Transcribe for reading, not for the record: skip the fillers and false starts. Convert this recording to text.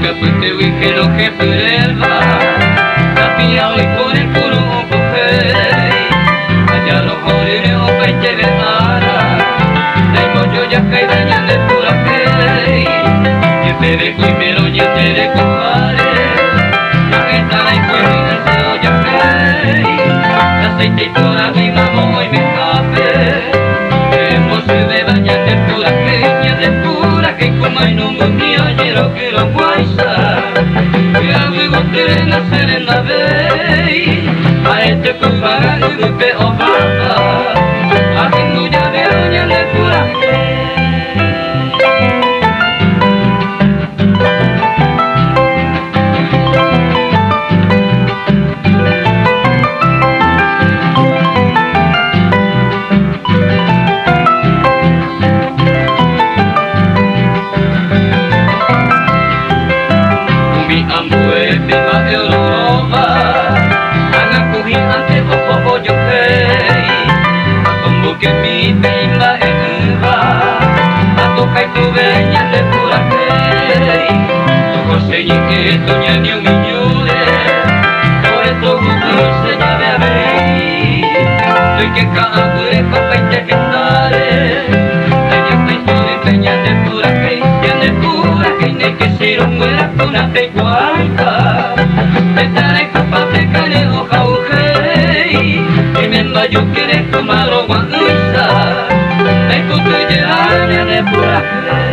Kapute wikiro ke pureva tapi auli kone kuru kope ajaro horire opai teve ara dai mojo jakai danya de pura ke ye tere kui mero ye tere kopare na etara kui na se o jakai aceite tora viva moi me kape mo se de danya de pura ke komai no munia yero que lo guaisa que amigo quieren hacer en la vey a este comparar y pe obata haciendo ya de doña de pura que mi bimba enuva a tocar tu veña de pura fe tu coseñi que doña ni un miñure por esto gusto se llave a ver estoy que caagure copa y te quitare ella está historia peña de pura que ne que si no muera con una te guarda te daré copa de cane hoja ujei y me envayo quiere tomar agua de pura fe.